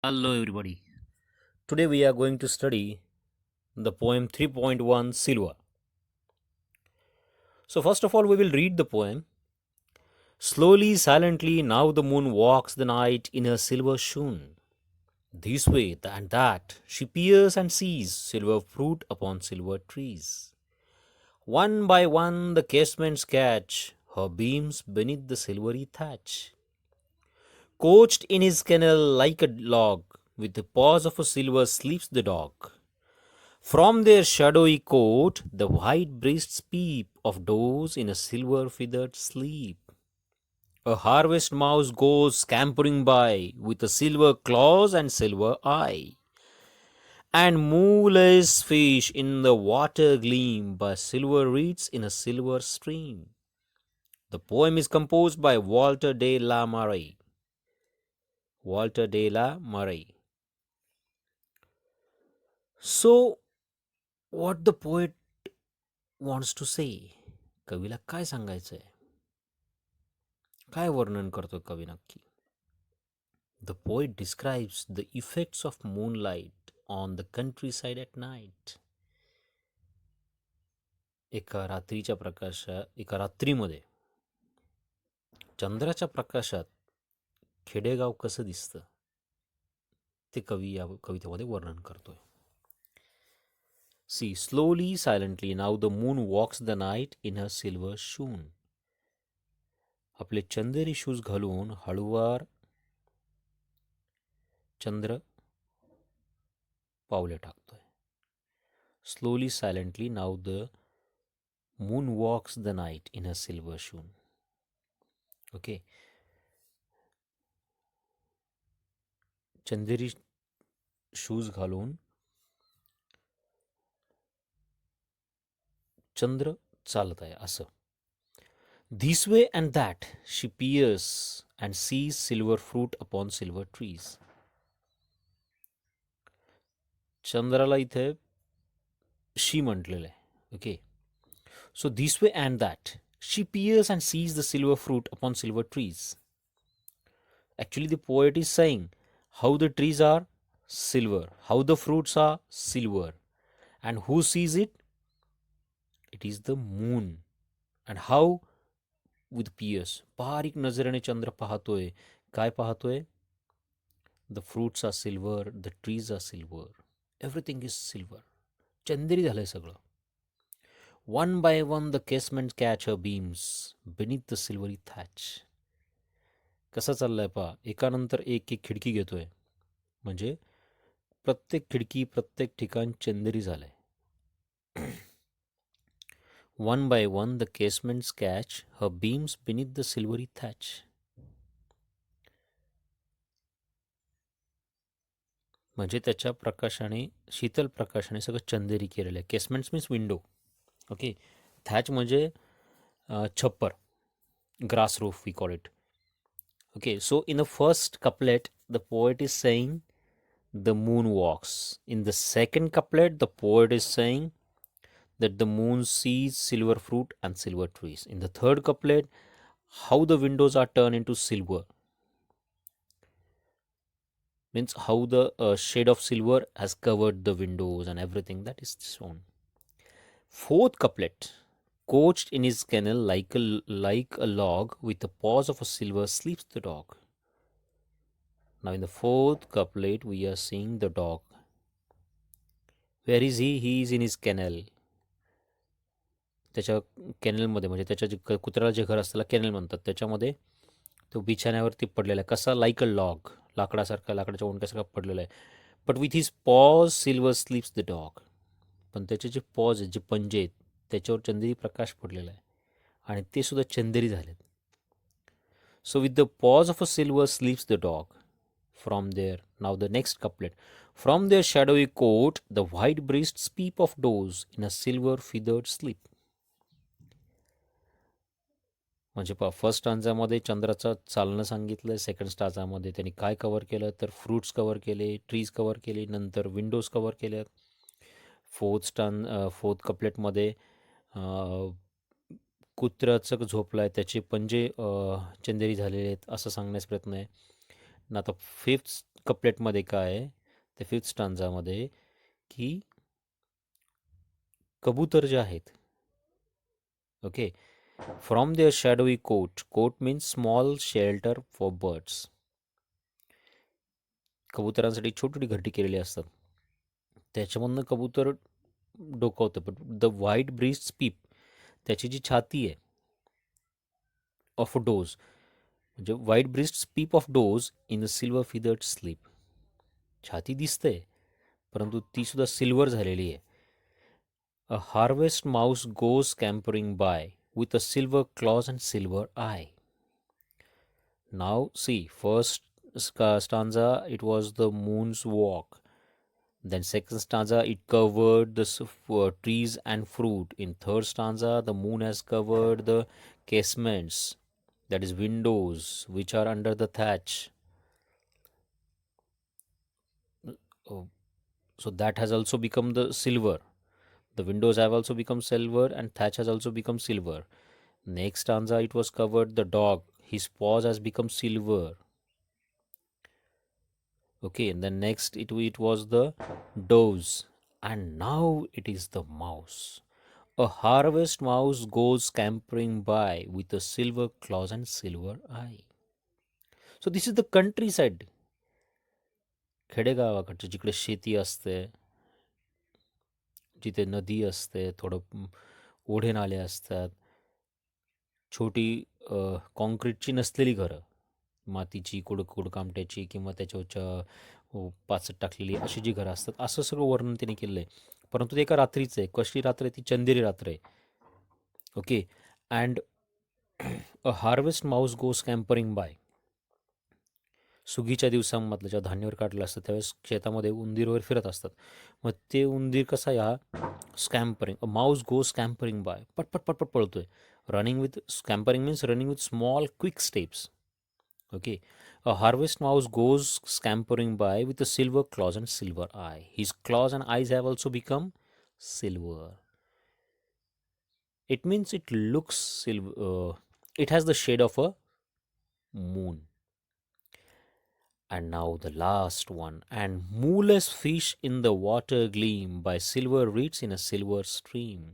Hello, everybody. Today we are going to study the poem 3.1 Silver. So, first of all, we will read the poem. Slowly, silently, now the moon walks the night in her silver shoon. This way and that, she peers and sees silver fruit upon silver trees. One by one, the casements catch her beams beneath the silvery thatch. Coached in his kennel like a log, with the paws of a silver sleeps the dog. From their shadowy coat, the white breasts peep of does in a silver feathered sleep. A harvest mouse goes scampering by with a silver claws and silver eye. And moveless fish in the water gleam by silver reeds in a silver stream. The poem is composed by Walter de la Mare. Walter de la Mare. So, what the poet wants to say? कवीला काय सांगायचंय? काय वर्णन करतो कवी नक्की? The poet describes the effects of moonlight on the countryside at night. एका रात्रीमध्ये चंद्राच्या प्रकाशात खेडेगाव कसं दिसतं ते कवी या कवितेमध्ये वर्णन करतोय. See, slowly, silently, now the moon walks the night in her silver shoon. आपले चंदेरी शूज घालून हळुवार चंद्र पावले टाकतोय. Slowly, silently, now the moon walks the night in her silver shoon. Okay. Chanderi shoes घालून चंद्र चालत आहे असं. This way and that she peers and sees silver fruit upon silver trees. चंद्राला इथे she म्हटलेलं आहे. Okay. So this way and that she peers and sees the silver fruit upon silver trees. Actually, the poet is saying how the trees are silver, how the fruits are silver, and who sees it? It is the moon. And how? With peers. बारीक नजरेने चंद्र पाहतोय. काय पाहतोय? The fruits are silver, the trees are silver, everything is silver. Chanderi झालंय सगळं. One by one the casements catch her beams beneath the silvery thatch. कसं चाललंय पहा, एकानंतर एक एक खिडकी घेतोय, म्हणजे प्रत्येक खिडकी प्रत्येक ठिकाण चंदेरी झालंय. One by one the casements catch her beams beneath the silvery thatch. म्हणजे त्याच्या प्रकाशाने, शीतल प्रकाशाने सगळं चंदेरी केलेलं आहे. Casements means window. Okay. Thatch म्हणजे छप्पर, grass roof we call it. Okay, so in the first couplet, the poet is saying the moon walks. In the second couplet, the poet is saying that the moon sees silver fruit and silver trees. In the third couplet, how the windows are turned into silver. Means how the shade of silver has covered the windows and everything that is shown. Fourth couplet, coached in his kennel like a log, with the paws of a silver sleeps the dog. Now in the fourth couplet, we are seeing the dog. Where is he? He is in his kennel. त्याच्या कॅनलमध्ये, म्हणजे त्याच्या जे कुत्र्याला जे घर असतं त्याला canal म्हणतात, त्याच्यामध्ये तो बिछाण्यावरती पडलेला आहे. कसा? लाईक अ लॉग, लाकडासारखा, लाकडाच्या ओंडक्यासारखा पडलेला आहे. But with his pause silver sleeps the dog. पण त्याचे जे पॉज आहेत, जे पंजे आहेत, त्याच्यावर चंदेरी प्रकाश पडलेला आहे आणि ते सुद्धा चंदेरी झालेत. So with the paws of a silver sleeps the dog. From their, now the next couplet. From their shadowy cote the white breast peep of doves in a silver feathered sleep. म्हणजे पहा, first स्टांजामध्ये चंद्राचं चालणं सांगितलं. Second स्टांजामध्ये त्यांनी काय cover केलं, तर fruits cover केले, trees cover केले, नंतर विंडोज कवर केल्या. फोर्थ कपलेटमध्ये कुत्र्याचं झोपलं आहे, त्याचे पंजे चंदेरी झालेले आहेत असं सांगण्याचा प्रयत्न आहे. आता फिफ्थ कपलेटमध्ये काय आहे, ते फिफ्थ स्टांजामध्ये, की कबूतर जे आहेत, okay, from their shadowy cote, cote means small shelter for birds, कबुतरांसाठी छोटी घरटी केलेली असतात, त्याच्यामधनं कबूतर डोकावतं. पण द व्हाईट ब्रीस्ट स्पीप, त्याची जी छाती आहे, ऑफ अ डोज, म्हणजे white breast peep of doves in the silver feathered sleep, छाती दिसते परंतु ती सुद्धा सिल्वर झालेली आहे. A harvest mouse goes scampering by with a silver claws and silver eye. Now, see, first stanza it was the moon's walk. Then second stanza it covered the trees and fruit. In third stanza, the moon has covered the casements, that is windows, which are under the thatch. Oh, so that has also become the silver. The windows have also become silver and thatch has also become silver. Next stanza it was covered the dog. His paws has become silver. Okay, and then next it was the doves, and now it is the mouse. A harvest mouse goes scampering by with a silver claws and silver eye. So this is the countryside. खेडेगावाकडचे जिकडे शेती असते, जिथे नदी असते, थोडं ओढे नाले असतात, छोटी कॉन्क्रीटची नसलेली घरं, मातीची कुडकामट्याची किंवा त्याच्यावरच्या पाचट टाकलेली अशी जी घरं असतात, असं सगळं वर्णन त्यांनी केलं आहे. परंतु ते एका रात्रीचं आहे. कसली रात्र आहे ती? चंदेरी रात्र आहे. Okay, and a harvest mouse go scampering by. सुगीच्या दिवसांमधलं जेव्हा धान्यावर काढलं असतं त्यावेळेस शेतामध्ये उंदीर वगैरे फिरत असतात. मग ते उंदीर कसा या स्कॅम्परिंग, माऊस गो स्कॅम्परिंग बाय, पटपट पटपट पळतोय. Running with scampering means running with small quick steps. Okay, a harvest mouse goes scampering by with a silver claws and silver eye. His claws and eyes have also become silver. It means it looks silver. It has the shade of a moon. And now the last one. And mooless fish in the water gleam by silver reeds in a silver stream.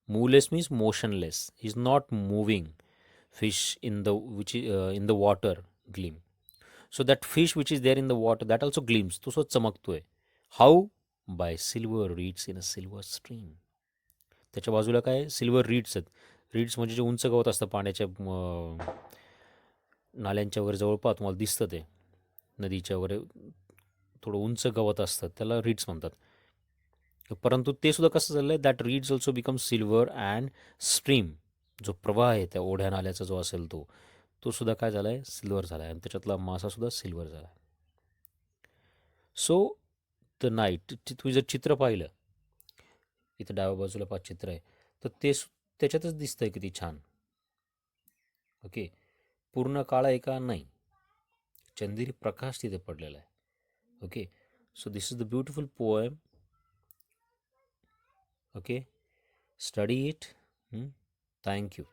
Mooless means motionless. He's not moving. Fish in the in the water gleam. So that fish which is there in the water, that also gleams. तो सो चमकतोय. How? By silver reeds in a silver stream. त्याच्या बाजूला काय? Silver reads आहेत. Reads म्हणजे जे उंच गवत असतं पाण्याच्या नाल्यांच्या वगैरे जवळपास तुम्हाला दिसतं ते, नदीच्या वगैरे थोडं उंच गवत असतं, त्याला रीड्स म्हणतात. परंतु ते सुद्धा कसं झालं आहे, that reads also become silver and stream, जो प्रवाह आहे त्या ओढ्या नाल्याचा जो असेल तो सुद्धा काय झाला आहे, सिल्वर झाला आहे, आणि त्याच्यातला मासासुद्धा सिल्वर झाला आहे. सो द नाईट, तुम्ही जर चित्र पाहिलं, इथं डाव्या बाजूला 5 चित्र आहे, तर त्याच्यातच दिसतंय किती छान. ओके, पूर्ण काळा आहे का? नाही, चंदेरी प्रकाश तिथे पडलेला आहे. Okay, so this is the beautiful poem. Okay, study it. Thank you.